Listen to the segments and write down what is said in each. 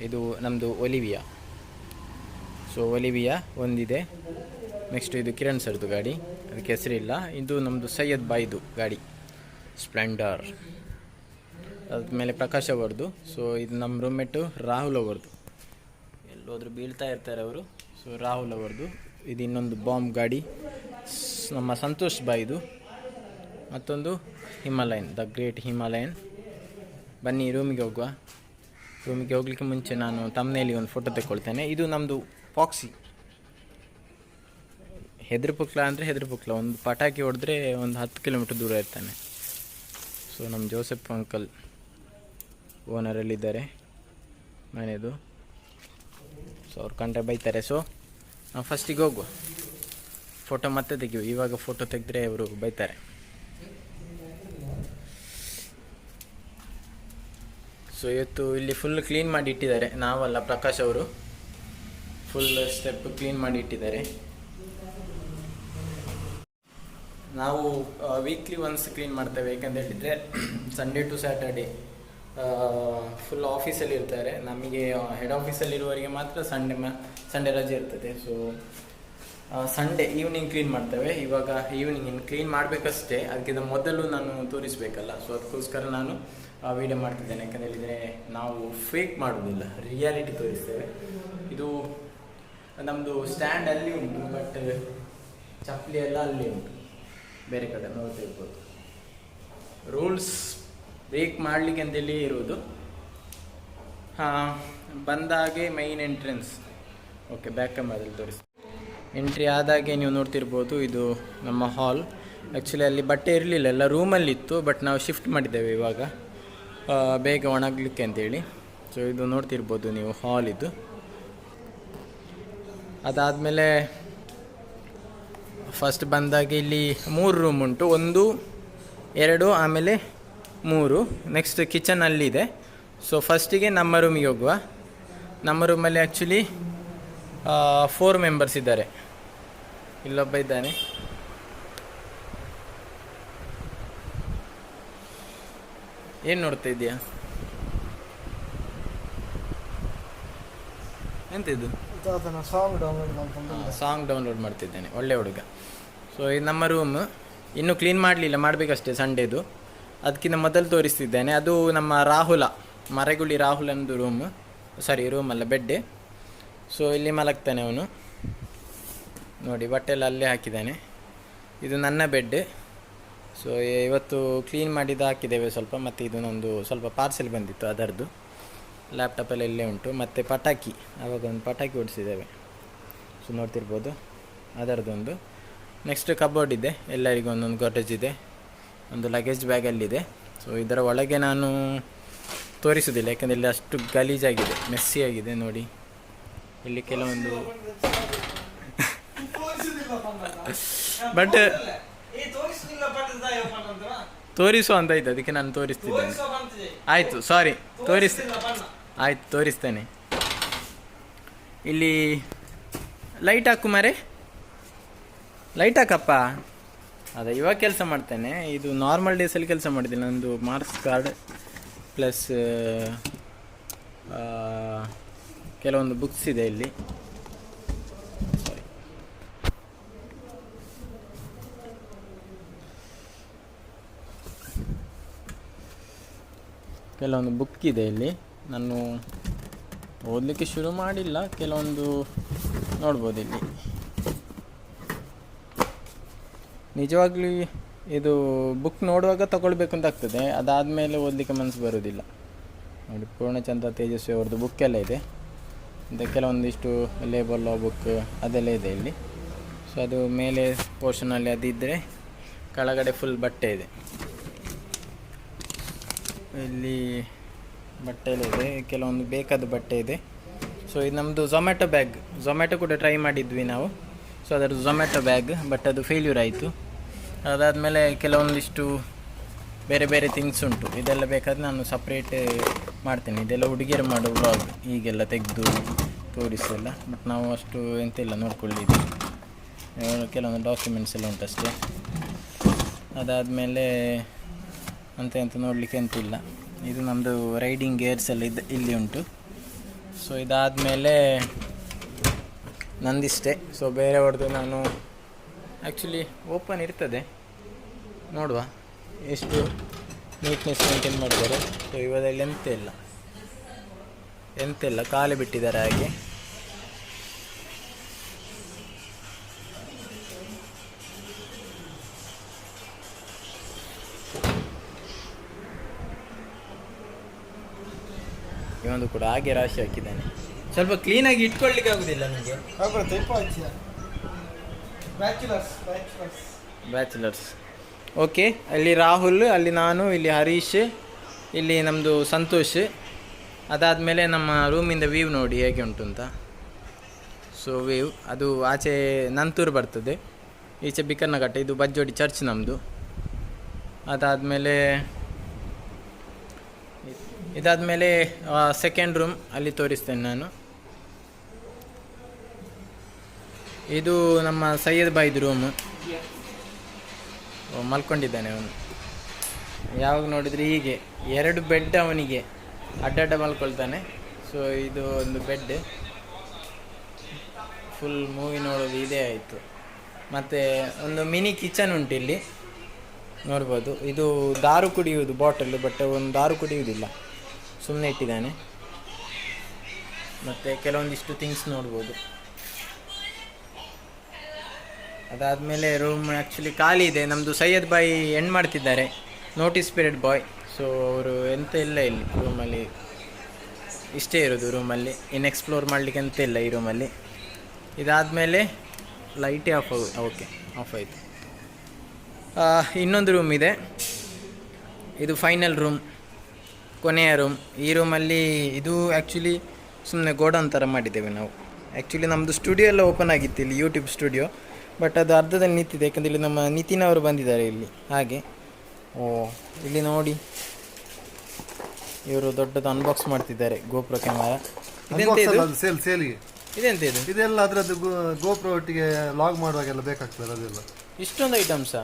ಇದು ನಮ್ಮದು Olivia. So Olivia ಒಂದಿದೆ. ನೆಕ್ಸ್ಟ್ ಇದು ಕಿರಣ್ ಸರ್ದು ಗಾಡಿ, ಅದಕ್ಕೆ ಹೆಸರಿಲ್ಲ. ಇದು ನಮ್ಮದು ಸೈಯದ್ ಬಾಯ್ದು ಗಾಡಿ ಸ್ಪ್ಲೆಂಡರ್. ಅದಾದಮೇಲೆ ಪ್ರಕಾಶ್ ಅವರದು. ಸೊ ಇದು ನಮ್ಮ ರೂಮ್ಮೇಟು ರಾಹುಲ್ ಅವರದು, ಎಲ್ಲೋದ್ರೂ ಬೀಳ್ತಾ ಇರ್ತಾರೆ ಅವರು. ಸೊ ರಾಹುಲ್ ಅವರದು. ಇದು ಇನ್ನೊಂದು ಬಾಂಬ್ ಗಾಡಿ ನಮ್ಮ ಸಂತೋಷ್ ಬಾಯ್ದು. ಮತ್ತೊಂದು ಹಿಮಾಲಯನ್, ದ ಗ್ರೇಟ್ ಹಿಮಾಲಯನ್. ಬನ್ನಿ ರೂಮಿಗೆ ಹೋಗುವ. ರೂಮಿಗೆ ಹೋಗ್ಲಿಕ್ಕೆ ಮುಂಚೆ ನಾನು ತಮ್ಮನೇಲಿ ಒಂದು ಫೋಟೋ ತೆಕ್ಕೊಳ್ತೇನೆ. ಇದು ನಮ್ಮದು ಪಾಕ್ಸಿ. ಹೆದರ್ಪುಕ್ಲ ಅಂದರೆ ಹೆದರ್ಪುಕ್ಲ, ಒಂದು ಪಟಾಕಿ ಹೊಡೆದ್ರೆ ಒಂದು 10 ಕಿಲೋಮೀಟ್ರ್ ದೂರ ಇರ್ತಾನೆ. ಸೊ ನಮ್ಮ ಜೋಸೆಫ್ ಅಂಕಲ್ ಓನರಲ್ಲಿದ್ದಾರೆ ಮನೆಯದು. ಸೊ ಅವ್ರು ಕಂಡ್ರೆ ಬೈತಾರೆ. ಸೊ ನಾವು ಫಸ್ಟಿಗೆ ಹೋಗುವ, ಫೋಟೋ ಮತ್ತೆ ತೆಗಿವು. ಇವಾಗ ಫೋಟೋ ತೆಗೆದ್ರೆ ಅವರು ಬೈತಾರೆ. ಸೊ ಇವತ್ತು ಇಲ್ಲಿ ಫುಲ್ ಕ್ಲೀನ್ ಮಾಡಿ ಇಟ್ಟಿದ್ದಾರೆ. ನಾವಲ್ಲ, ಪ್ರಕಾಶ್ ಅವರು ಫುಲ್ ಸ್ಟೆಪ್ ಕ್ಲೀನ್ ಮಾಡಿ ಇಟ್ಟಿದ್ದಾರೆ. ನಾವು ವೀಕ್ಲಿ ಒನ್ಸ್ ಕ್ಲೀನ್ ಮಾಡ್ತೇವೆ. ಯಾಕಂತ ಹೇಳಿದರೆ ಸಂಡೇ ಟು ಸ್ಯಾಟರ್ಡೇ ಫುಲ್ ಆಫೀಸಲ್ಲಿ ಇರ್ತಾರೆ. ನಮಗೆ ಹೆಡ್ ಆಫೀಸಲ್ಲಿರುವವರಿಗೆ ಮಾತ್ರ ಸಂಡೇ ರಜೆ ಇರ್ತದೆ. ಸೊ ಸಂಡೇ ಈವ್ನಿಂಗ್ ಕ್ಲೀನ್ ಮಾಡ್ತೇವೆ. ಇವಾಗ ಈವ್ನಿಂಗ್ ಇನ್ನು ಕ್ಲೀನ್ ಮಾಡಬೇಕಷ್ಟೇ, ಅದಕ್ಕಿಂತ ಮೊದಲು ನಾನು ತೋರಿಸಬೇಕಲ್ಲ. ಸೊ ಅದಕ್ಕೋಸ್ಕರ ನಾನು ವೀಡಿಯೋ ಮಾಡ್ತಿದ್ದೇನೆ. ಯಾಕಂತ ಹೇಳಿದರೆ ನಾವು ಫೇಕ್ ಮಾಡೋದಿಲ್ಲ, ರಿಯಾಲಿಟಿ ತೋರಿಸ್ತೇವೆ. ಇದು ನಮ್ಮದು ಸ್ಟ್ಯಾಂಡ್ ಅಲ್ಲಿ ಉಂಟು, ಬಟ್ ಚಪ್ಪಲಿ ಎಲ್ಲ ಅಲ್ಲಿ ಉಂಟು, ಬೇರೆ ಕಡೆ ನೋಡ್ತಿರ್ಬೋದು. ರೂಲ್ಸ್ ಬ್ರೇಕ್ ಮಾಡಲಿಕ್ಕೆ ಅಂತೇಳಿ ಇರುವುದು. ಬಂದಾಗೆ ಮೈನ್ ಎಂಟ್ರೆನ್ಸ್. ಓಕೆ, ಬ್ಯಾಕ್ ಕ್ಯಾಮರಾದಲ್ಲಿ ತೋರಿಸಿ. ಎಂಟ್ರಿ ಆದಾಗೆ ನೀವು ನೋಡ್ತಿರ್ಬೋದು, ಇದು ನಮ್ಮ ಹಾಲ್. ಆ್ಯಕ್ಚುಲಿ ಅಲ್ಲಿ ಬಟ್ಟೆ ಇರಲಿಲ್ಲ, ಎಲ್ಲ ರೂಮಲ್ಲಿತ್ತು. ಬಟ್ ನಾವು ಶಿಫ್ಟ್ ಮಾಡಿದ್ದೇವೆ ಇವಾಗ ಬೇಗ ಒಣಗಲಿಕ್ಕೆ ಅಂತೇಳಿ. ಸೊ ಇದು ನೋಡ್ತಿರ್ಬೋದು ನೀವು ಹಾಲ್ ಇದು. ಅದಾದಮೇಲೆ ಫಸ್ಟ್ ಬಂದಾಗ ಇಲ್ಲಿ 3 ರೂಮ್ ಉಂಟು, 1, 2, ಆಮೇಲೆ 3. ನೆಕ್ಸ್ಟ್ ಕಿಚನ್ ಅಲ್ಲಿದೆ. ಸೊ ಫಸ್ಟಿಗೆ ನಮ್ಮ ರೂಮಿಗೆ ಹೋಗುವ. ನಮ್ಮ ರೂಮಲ್ಲಿ ಆ್ಯಕ್ಚುಲಿ 4 ಮೆಂಬರ್ಸ್ ಇದ್ದಾರೆ. ಇಲ್ಲೊಬ್ಬ ಇದ್ದಾನೆ. ಏನು ನೋಡ್ತಾ ಇದೆಯಾ? ಎಂತಿದ್ದು? ಸಾಂಗ್ ಡೌನ್ಲೋಡ್ ಮಾಡ್ತಿದ್ದೇನೆ. ಒಳ್ಳೆ ಹುಡುಗ. ಸೊ ಇದು ನಮ್ಮ ರೂಮ್. ಇನ್ನೂ ಕ್ಲೀನ್ ಮಾಡಲಿಲ್ಲ, ಮಾಡಬೇಕಷ್ಟೇ ಸಂಡೇದು. ಅದಕ್ಕಿಂತ ಮೊದಲು ತೋರಿಸ್ತಿದ್ದೇನೆ. ಅದು ನಮ್ಮ ಮರಗುಳಿ ರಾಹುಲಂದು ರೂಮಲ್ಲ, ಬೆಡ್ಡೆ. ಸೊ ಇಲ್ಲಿ ಮಲಗ್ತಾನೆ ಅವನು ನೋಡಿ, ಬಟ್ಟೆಲ್ಲ ಅಲ್ಲೇ ಹಾಕಿದ್ದಾನೆ. ಇದು ನನ್ನ ಬೆಡ್. ಸೊ ಇವತ್ತು ಕ್ಲೀನ್ ಮಾಡಿದ್ದು ಹಾಕಿದ್ದೇವೆ ಸ್ವಲ್ಪ. ಮತ್ತು ಇದು ನಮ್ಮದು ಸ್ವಲ್ಪ ಪಾರ್ಸೆಲ್ ಬಂದಿತ್ತು, ಅದರದ್ದು ಲ್ಯಾಪ್ಟಾಪೆಲ್ಲ ಇಲ್ಲೇ ಉಂಟು. ಮತ್ತು ಪಟಾಕಿ, ಆವಾಗ ಒಂದು ಪಟಾಕಿ ಓಡಿಸಿದ್ದೇವೆ. ಸೊ ನೋಡ್ತಿರ್ಬೋದು, ಅದರದ್ದೊಂದು. ನೆಕ್ಸ್ಟ್ ಕಬೋರ್ಡ್ ಇದೆ, ಎಲ್ಲರಿಗೂ ಒಂದೊಂದು ಗಾಟೇಜ್ ಇದೆ. ಒಂದು ಲಗೇಜ್ ಬ್ಯಾಗಲ್ಲಿದೆ. ಸೊ ಇದರ ಒಳಗೆ ನಾನು ತೋರಿಸೋದಿಲ್ಲ, ಯಾಕಂದರೆ ಇಲ್ಲಿ ಅಷ್ಟು ಗಲೀಜಾಗಿದೆ, ಮೆಸ್ಸಿಯಾಗಿದೆ ನೋಡಿ. ಇಲ್ಲಿ ಕೆಲವೊಂದು ಬಟ್ ತೋರಿಸು ಅಂತ ಇತ್ತು, ಅದಕ್ಕೆ ನಾನು ತೋರಿಸ್ತಿದ್ದೇನೆ. ಆಯಿತು, ಸಾರಿ, ತೋರಿಸ್ತೇನೆ. ಇಲ್ಲಿ ಲೈಟ್ ಹಾಕು ಮಾರೆ, ಲೈಟ್ ಹಾಕಪ್ಪ. ಅದೇ ಇವಾಗ ಕೆಲಸ ಮಾಡ್ತೇನೆ. ಇದು ನಾರ್ಮಲ್ ಡೇಸಲ್ಲಿ ಕೆಲಸ ಮಾಡಿದ್ದೀನಿ. ನಂದು ಮಾರ್ಕ್ಸ್ ಕಾರ್ಡ್ ಪ್ಲಸ್ ಕೆಲವೊಂದು ಬುಕ್ಸ್ ಇದೆ ಇಲ್ಲಿ. ಕೆಲವೊಂದು ಬುಕ್ ಇದೆ ಇಲ್ಲಿ. ನಾನು ಓದಲಿಕ್ಕೆ ಶುರು ಮಾಡಿಲ್ಲ, ಕೆಲವೊಂದು ನೋಡ್ಬೋದು ಇಲ್ಲಿ. ನಿಜವಾಗ್ಲೂ ಇದು ಬುಕ್ ನೋಡುವಾಗ ತಗೊಳ್ಬೇಕು ಅಂತ ಆಗ್ತದೆ, ಅದಾದಮೇಲೆ ಓದಲಿಕ್ಕೆ ಮನಸ್ಸು ಬರೋದಿಲ್ಲ ನೋಡಿ. ಪೂರ್ಣಚಂದ್ರ ತೇಜಸ್ವಿ ಅವ್ರದ್ದು ಬುಕ್ಕೆಲ್ಲ ಇದೆ. ಮತ್ತು ಕೆಲವೊಂದಿಷ್ಟು ಲೇಬಲ್ ಬುಕ್ ಅದೆಲ್ಲ ಇದೆ ಇಲ್ಲಿ. ಸೊ ಅದು ಮೇಲೆ ಪೋರ್ಷನಲ್ಲಿ ಅದಿದ್ದರೆ, ಕೆಳಗಡೆ ಫುಲ್ ಬಟ್ಟೆ ಇದೆ. ಇಲ್ಲಿ ಬಟ್ಟೆ ಎಲ್ಲ ಇದೆ, ಕೆಲವೊಂದು ಬೇಕಾದ ಬಟ್ಟೆ ಇದೆ. ಸೊ ಇದು ನಮ್ಮದು ಝೊಮ್ಯಾಟೊ ಕೂಡ ಟ್ರೈ ಮಾಡಿದ್ವಿ ನಾವು. ಸೊ ಅದರ ಝೊಮ್ಯಾಟೊ ಬ್ಯಾಗ್, ಬಟ್ ಅದು ಫೇಲ್ಯೂರ್ ಆಯಿತು. ಅದಾದಮೇಲೆ ಕೆಲವೊಂದಿಷ್ಟು ಬೇರೆ ಬೇರೆ ಥಿಂಗ್ಸ್ ಉಂಟು. ಇದೆಲ್ಲ ಬೇಕಾದ್ರೆ ನಾನು ಸಪ್ರೇಟ್ ಮಾಡ್ತೇನೆ. ಇದೆಲ್ಲ ಹುಡುಗಿಯರು ಮಾಡೋ ವ್ಲಾಗ್, ಈಗೆಲ್ಲ ತೆಗೆದು ತೋರಿಸಲ್ಲ. ಬಟ್ ನಾವು ಅಷ್ಟು ಎಂತೆಲ್ಲ ನೋಡ್ಕೊಳ್ಳಿದ್ದೀವಿ. ಕೆಲವೊಂದು ಡಾಕ್ಯುಮೆಂಟ್ಸ್ ಎಲ್ಲ ಉಂಟಷ್ಟೇ. ಅದಾದಮೇಲೆ ಅಂತ ನೋಡಲಿಕ್ಕೆ ಎಂತಿಲ್ಲ. ಇದು ನಮ್ಮದು ರೈಡಿಂಗ್ ಗೇರ್ಸ್ ಎಲ್ಲ ಇಲ್ಲಿ ಉಂಟು. ಸೊ ಇದಾದಮೇಲೆ ನಂದಿಷ್ಟೇ. ಸೊ ಬೇರೆಯವ್ರದ್ದು ನಾನು ಆ್ಯಕ್ಚುಲಿ ಓಪನ್ ಇರ್ತದೆ, ನೋಡುವ ಎಷ್ಟು ನೀಟ್ನೆಸ್ ಮೇಂಟೈನ್ ಮಾಡಿದ್ದಾರೆ. ಸೊ ಇವರಲ್ಲಿ ಎಂತೆಲ್ಲ ಖಾಲಿ ಬಿಟ್ಟಿದ್ದಾರೆ ಹಾಗೆ. ಇವೊಂದು ಕೂಡ ಹಾಗೆ ರಾಶಿ ಹಾಕಿದ್ದಾನೆ. ಸ್ವಲ್ಪ ಕ್ಲೀನಾಗಿ ಇಟ್ಕೊಳ್ಳಿಕ್ಕೆ ಆಗುದಿಲ್ಲ ನನಗೆ. ಬ್ಯಾಚುಲರ್ಸ್. ಓಕೆ, ಅಲ್ಲಿ ರಾಹುಲ್, ಅಲ್ಲಿ ನಾನು, ಇಲ್ಲಿ ಹರೀಶ್, ಇಲ್ಲಿ ನಮ್ಮದು ಸಂತೋಷ್. ಅದಾದಮೇಲೆ ನಮ್ಮ ರೂಮಿಂದ ವ್ಯೂ ನೋಡಿ ಹೇಗೆ ಉಂಟು ಅಂತ. ಸೊ ವ್ಯೂ ಅದು ಆಚೆ ನಂತೂರು ಬರ್ತದೆ, ಈಚೆ ಬಿಕರ್ನಘಟ್ಟ. ಇದು ಬಜ್ಜೋಡಿ ಚರ್ಚ್ ನಮ್ಮದು. ಇದಾದಮೇಲೆ ಸೆಕೆಂಡ್ ರೂಮ್ ಅಲ್ಲಿ ತೋರಿಸ್ತೇನೆ ನಾನು. ಇದು ನಮ್ಮ ಸೈಯದ್ ಬಾಯ್ದು ರೂಮು. ಮಲ್ಕೊಂಡಿದ್ದಾನೆ ಅವನು. ಯಾವಾಗ ನೋಡಿದರೆ ಹೀಗೆ 2 ಬೆಡ್ ಅವನಿಗೆ ಅಡ್ಡಡ್ಡ ಮಲ್ಕೊಳ್ತಾನೆ. ಸೊ ಇದು ಒಂದು ಬೆಡ್. ಫುಲ್ ಮೂವಿ ನೋಡೋದು ಇದೇ ಆಯಿತು. ಮತ್ತು ಒಂದು ಮಿನಿ ಕಿಚನ್ ಉಂಟು ಇಲ್ಲಿ, ನೋಡ್ಬೋದು. ಇದು ದಾರು ಕುಡಿಯುವುದು ಬಾಟಲ್, ಬಟ್ ಒಂದು ದಾರು ಕುಡಿಯುವುದಿಲ್ಲ, ಸುಮ್ಮನೆ ಇಟ್ಟಿದ್ದಾನೆ. ಮತ್ತು ಕೆಲವೊಂದಿಷ್ಟು ಥಿಂಗ್ಸ್ ನೋಡ್ಬೋದು. ಅದಾದಮೇಲೆ ರೂಮ್ ಆ್ಯಕ್ಚುಲಿ ಖಾಲಿ ಇದೆ. ನಮ್ಮದು ಸೈಯದ್ ಬಾಯಿ ಎಂಡ್ ಮಾಡ್ತಿದ್ದಾರೆ, ನೋಟಿಸ್ ಪೀರಿಯಡ್ ಬಾಯ್. ಸೊ ಅವರು ಎಂತ ಇಲ್ಲ ಇಲ್ಲಿ ರೂಮಲ್ಲಿ, ಇಷ್ಟೇ ಇರೋದು ರೂಮಲ್ಲಿ. ಇನ್ನು ಎಕ್ಸ್ಪ್ಲೋರ್ ಮಾಡಲಿಕ್ಕೆ ಎಂತ ಇಲ್ಲ ಈ ರೂಮಲ್ಲಿ. ಇದಾದಮೇಲೆ ಲೈಟೇ ಓಕೆ ಆಫ್ ಆಯಿತು. ಇನ್ನೊಂದು ರೂಮ್ ಇದೆ, ಇದು ಫೈನಲ್ ರೂಮ್, ಕೊನೆಯ ರೂಮ್. ಈ ರೂಮಲ್ಲಿ ಇದು ಆ್ಯಕ್ಚುಲಿ ಸುಮ್ಮನೆ ಗೋಡೌನ್ ಥರ ಮಾಡಿದ್ದೇವೆ ನಾವು. ಆ್ಯಕ್ಚುಲಿ ನಮ್ಮದು ಸ್ಟುಡಿಯೋ ಎಲ್ಲ ಓಪನ್ ಆಗಿತ್ತು ಇಲ್ಲಿ, ಯೂಟ್ಯೂಬ್ ಸ್ಟುಡಿಯೋ. ಬಟ್ ಅದು ಅರ್ಧದಲ್ಲಿ ನಿಂತಿದೆ, ಯಾಕಂದರೆ ಇಲ್ಲಿ ನಮ್ಮ ನಿತಿನ್ ಅವರು ಬಂದಿದ್ದಾರೆ ಇಲ್ಲಿ ಹಾಗೆ. ಇಲ್ಲಿ ನೋಡಿ, ಇವರು ದೊಡ್ಡದು ಅನ್ಬಾಕ್ಸ್ ಮಾಡ್ತಿದ್ದಾರೆ ಗೋಪ್ರೋ ಕ್ಯಾಮರಾ. ಇದೆಂತ ಇದು? ಇದೆಲ್ಲ ಅದರದ್ದು ಗೋಪ್ರೋ ಒಟ್ಟಿಗೆ ಲಾಗ್ ಮಾಡುವಾಗೆಲ್ಲ ಬೇಕಾಗ್ತದೆ ಅದೆಲ್ಲ. ಇಷ್ಟೊಂದು ಐಟಮ್ಸಾ?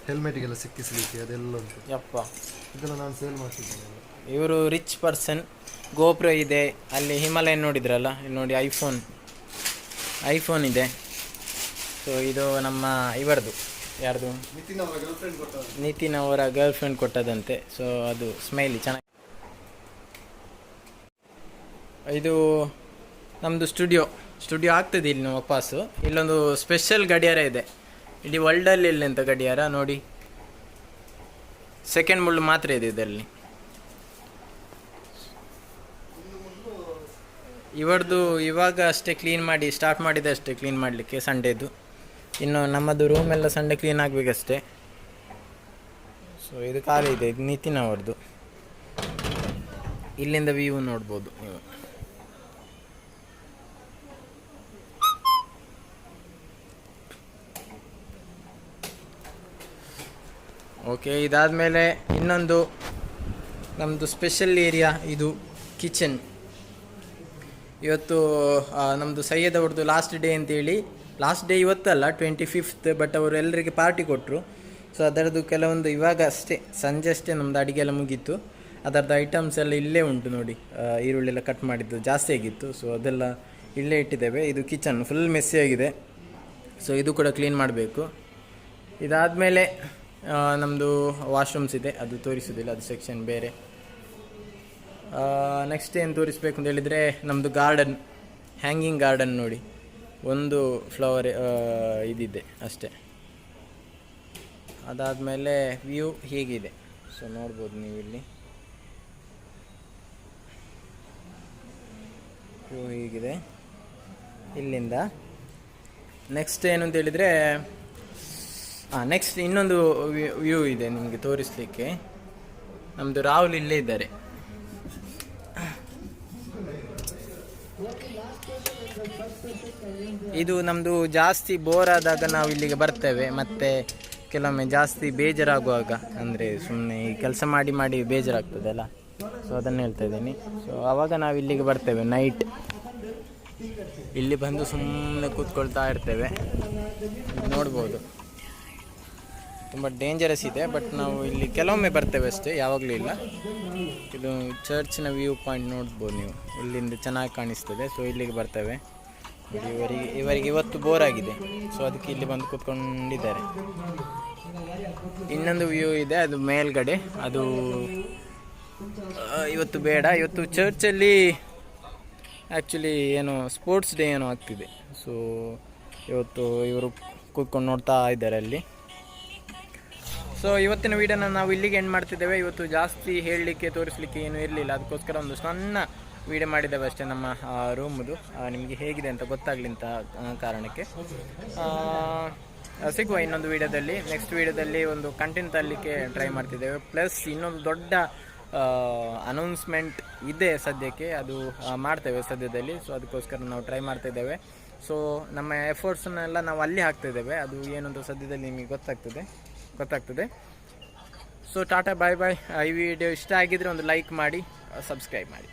ಹೆಲ್ಮೆಟಿಗೆಲ್ಲ ಸಿಕ್ಕಿಸಲಿಕ್ಕೆ ಅದೆಲ್ಲ ಉಂಟು. ಯಪ್ಪ, ಇದೆಲ್ಲ ನಾನು ಸೇಲ್ ಮಾಡ್ತಿದ್ದೇನೆ. ಇವರು ರಿಚ್ ಪರ್ಸನ್. ಗೋಪ್ರೋ ಇದೆ, ಅಲ್ಲಿ ಹಿಮಾಲಯನ್ ನೋಡಿದ್ರಲ್ಲ, ಇಲ್ಲಿ ನೋಡಿ ಐಫೋನ್ ಇದೆ. ಸೊ ಇದು ನಮ್ಮ ಇವರದು, ಯಾರ್ದು? ನಿತಿನ್ ಅವರ ಗರ್ಲ್ ಫ್ರೆಂಡ್ ಕೊಟ್ಟದಂತೆ. ಸೊ ಅದು ಸ್ಮೈಲಿ ಚೆನ್ನಾಗಿ. ಇದು ನಮ್ಮದು ಸ್ಟುಡಿಯೋ ಆಗ್ತದೆ ಇಲ್ಲಿ ವಾಪಸ್ಸು. ಇಲ್ಲೊಂದು ಸ್ಪೆಷಲ್ ಗಡಿಯಾರ ಇದೆ, ಇಡೀ ವರ್ಲ್ಡಲ್ಲಿ ಇಲ್ಲ ಅಂತ ಗಡಿಯಾರ ನೋಡಿ. ಸೆಕೆಂಡ್ ಮುಳ್ಳು ಮಾತ್ರ ಇದೆ ಇದರಲ್ಲಿ. ಇವರದು ಇವಾಗ ಅಷ್ಟೇ ಕ್ಲೀನ್ ಮಾಡಿ ಸ್ಟಾರ್ಟ್ ಮಾಡಿದೆ ಅಷ್ಟೇ ಕ್ಲೀನ್ ಮಾಡಲಿಕ್ಕೆ, ಸಂಡೇದು. ಇನ್ನು ನಮ್ಮದು ರೂಮ್ ಎಲ್ಲ ಸಂಡೇ ಕ್ಲೀನ್ ಆಗಬೇಕಷ್ಟೇ. ಸೊ ಇದು ಖಾಲಿ ಇದೆ, ಇದು ನಿತಿನ್ ಅವ್ರದ್ದು. ಇಲ್ಲಿಂದ ವ್ಯೂ ನೋಡ್ಬೋದು ನೀವು. ಓಕೆ, ಇದಾದಮೇಲೆ ಇನ್ನೊಂದು ನಮ್ಮದು ಸ್ಪೆಷಲ್ ಏರಿಯಾ, ಇದು ಕಿಚನ್. ಇವತ್ತು ನಮ್ಮದು ಸೈಯದ್ ಅವ್ರದ್ದು ಲಾಸ್ಟ್ ಡೇ ಅಂತೇಳಿ, ಲಾಸ್ಟ್ ಡೇ ಇವತ್ತಲ್ಲ 25th, ಬಟ್ ಅವರು ಎಲ್ಲರಿಗೆ ಪಾರ್ಟಿ ಕೊಟ್ಟರು. ಸೊ ಅದರದ್ದು ಕೆಲವೊಂದು ಇವಾಗ ಅಷ್ಟೇ ಸಂಜೆ ಅಷ್ಟೇ ನಮ್ಮದು ಅಡುಗೆ ಎಲ್ಲ ಮುಗೀತು. ಅದರದ್ದು ಐಟಮ್ಸ್ ಎಲ್ಲ ಇಲ್ಲೇ ಉಂಟು ನೋಡಿ. ಈರುಳ್ಳೆಲ್ಲ ಕಟ್ ಮಾಡಿದ್ದು ಜಾಸ್ತಿ ಆಗಿತ್ತು, ಸೊ ಅದೆಲ್ಲ ಇಲ್ಲೇ ಇಟ್ಟಿದ್ದೇವೆ. ಇದು ಕಿಚನ್ ಫುಲ್ ಮೆಸ್ಸಿ ಆಗಿದೆ, ಸೊ ಇದು ಕೂಡ ಕ್ಲೀನ್ ಮಾಡಬೇಕು. ಇದಾದಮೇಲೆ ನಮ್ಮದು ವಾಶ್ರೂಮ್ಸ್ ಇದೆ, ಅದು ತೋರಿಸೋದಿಲ್ಲ, ಅದು ಸೆಕ್ಷನ್ ಬೇರೆ. ನೆಕ್ಸ್ಟ್ ಏನು ತೋರಿಸ್ಬೇಕು ಅಂತ ಹೇಳಿದರೆ, ನಮ್ಮದು ಗಾರ್ಡನ್, ಹ್ಯಾಂಗಿಂಗ್ ಗಾರ್ಡನ್ ನೋಡಿ. ಒಂದು ಫ್ಲವರ್ ಇದಿದೆ ಅಷ್ಟೇ. ಅದಾದಮೇಲೆ ವ್ಯೂ ಹೀಗಿದೆ, ಸೊ ನೋಡ್ಬೋದು ನೀವು ಇಲ್ಲಿ ವ್ಯೂ ಹೀಗಿದೆ ಇಲ್ಲಿಂದ. ನೆಕ್ಸ್ಟ್ ಏನು ಅಂತ ಹೇಳಿದರೆ, ನೆಕ್ಸ್ಟ್ ಇನ್ನೊಂದು ವ್ಯೂ ಇದೆ ನಿಮಗೆ ತೋರಿಸಲಿಕ್ಕೆ. ನಮ್ಮದು ರಾಹುಲ್ ಇಲ್ಲೇ ಇದ್ದಾರೆ. ಇದು ನಮ್ಮದು ಜಾಸ್ತಿ ಬೋರ್ ಆದಾಗ ನಾವು ಇಲ್ಲಿಗೆ ಬರ್ತೇವೆ, ಮತ್ತು ಕೆಲವೊಮ್ಮೆ ಜಾಸ್ತಿ ಬೇಜಾರಾಗುವಾಗ, ಅಂದರೆ ಸುಮ್ಮನೆ ಈ ಕೆಲಸ ಮಾಡಿ ಮಾಡಿ ಬೇಜಾರಾಗ್ತದಲ್ಲ, ಸೊ ಅದನ್ನು ಹೇಳ್ತಾ ಇದ್ದೀನಿ. ಸೊ ಆವಾಗ ನಾವು ಇಲ್ಲಿಗೆ ಬರ್ತೇವೆ ನೈಟ್. ಇಲ್ಲಿ ಬಂದು ಸುಮ್ಮನೆ ಕೂತ್ಕೊಳ್ತಾ ಇರ್ತೇವೆ, ನೋಡ್ಬೋದು. ತುಂಬ ಡೇಂಜರಸ್ ಇದೆ. ಬಟ್ ನಾವು ಇಲ್ಲಿ ಕೆಲವೊಮ್ಮೆ ಬರ್ತೇವೆ ಅಷ್ಟೇ, ಯಾವಾಗಲೂ ಇಲ್ಲ. ಇದು ಚರ್ಚಿನ ವ್ಯೂ ಪಾಯಿಂಟ್ ನೋಡ್ಬೋದು ನೀವು, ಇಲ್ಲಿಂದ ಚೆನ್ನಾಗಿ ಕಾಣಿಸ್ತದೆ. ಸೊ ಇಲ್ಲಿಗೆ ಬರ್ತೇವೆ. ಇವರಿಗೆ ಇವತ್ತು ಬೋರ್ ಆಗಿದೆ, ಸೊ ಅದಕ್ಕೆ ಇಲ್ಲಿ ಬಂದು ಕೂತ್ಕೊಂಡಿದ್ದಾರೆ. ಇನ್ನೊಂದು ವ್ಯೂ ಇದೆ, ಅದು ಮೇಲ್ಗಡೆ. ಅದು ಇವತ್ತು ಬೇಡ, ಇವತ್ತು ಚರ್ಚಲ್ಲಿ ಆ್ಯಕ್ಚುಲಿ ಏನೋ ಸ್ಪೋರ್ಟ್ಸ್ ಡೇ ಏನೋ ಆಗ್ತಿದೆ. ಸೊ ಇವತ್ತು ಇವರು ಕೂತ್ಕೊಂಡು ನೋಡ್ತಾ ಇದ್ದಾರೆ ಅಲ್ಲಿ. ಸೊ ಇವತ್ತಿನ ವೀಡಿಯೋನ ನಾವು ಇಲ್ಲಿಗೆ ಎಂಡ್ ಮಾಡ್ತಿದ್ದೇವೆ. ಇವತ್ತು ಜಾಸ್ತಿ ಹೇಳಲಿಕ್ಕೆ ತೋರಿಸಲಿಕ್ಕೆ ಏನೂ ಇರಲಿಲ್ಲ, ಅದಕ್ಕೋಸ್ಕರ ಒಂದು ಸಣ್ಣ ವೀಡಿಯೋ ಮಾಡಿದ್ದೇವೆ ಅಷ್ಟೇ ನಮ್ಮ ರೂಮದು. ನಿಮಗೆ ಹೇಗಿದೆ ಅಂತ ಗೊತ್ತಾಗಲಿ ಅಂತ ಕಾರಣಕ್ಕೆ. ಸಿಗುವ ಇನ್ನೊಂದು ವೀಡಿಯೋದಲ್ಲಿ. ನೆಕ್ಸ್ಟ್ ವೀಡಿಯೋದಲ್ಲಿ ಒಂದು ಕಂಟೆಂಟ್ ತರಲಿಕ್ಕೆ ಟ್ರೈ ಮಾಡ್ತಿದ್ದೇವೆ. ಪ್ಲಸ್ ಇನ್ನೊಂದು ದೊಡ್ಡ ಅನೌನ್ಸ್ಮೆಂಟ್ ಇದೆ ಸದ್ಯಕ್ಕೆ, ಅದು ಮಾಡ್ತೇವೆ ಸದ್ಯದಲ್ಲಿ. ಸೊ ಅದಕ್ಕೋಸ್ಕರ ನಾವು ಟ್ರೈ ಮಾಡ್ತಾಯಿದ್ದೇವೆ. ಸೊ ನಮ್ಮ ಎಫರ್ಟ್ಸನ್ನೆಲ್ಲ ನಾವು ಅಲ್ಲಿ ಹಾಕ್ತಾಯಿದ್ದೇವೆ. ಅದು ಏನಂತ ಸದ್ಯದಲ್ಲಿ ನಿಮಗೆ ಗೊತ್ತಾಗ್ತದೆ. ಸೊ ಟಾಟಾ, ಬಾಯ್ ಬಾಯ್. ಈ ವಿಡಿಯೋ ಇಷ್ಟ ಆಗಿದ್ರೆ ಒಂದು ಲೈಕ್ ಮಾಡಿ, ಸಬ್ಸ್ಕ್ರೈಬ್ ಮಾಡಿ.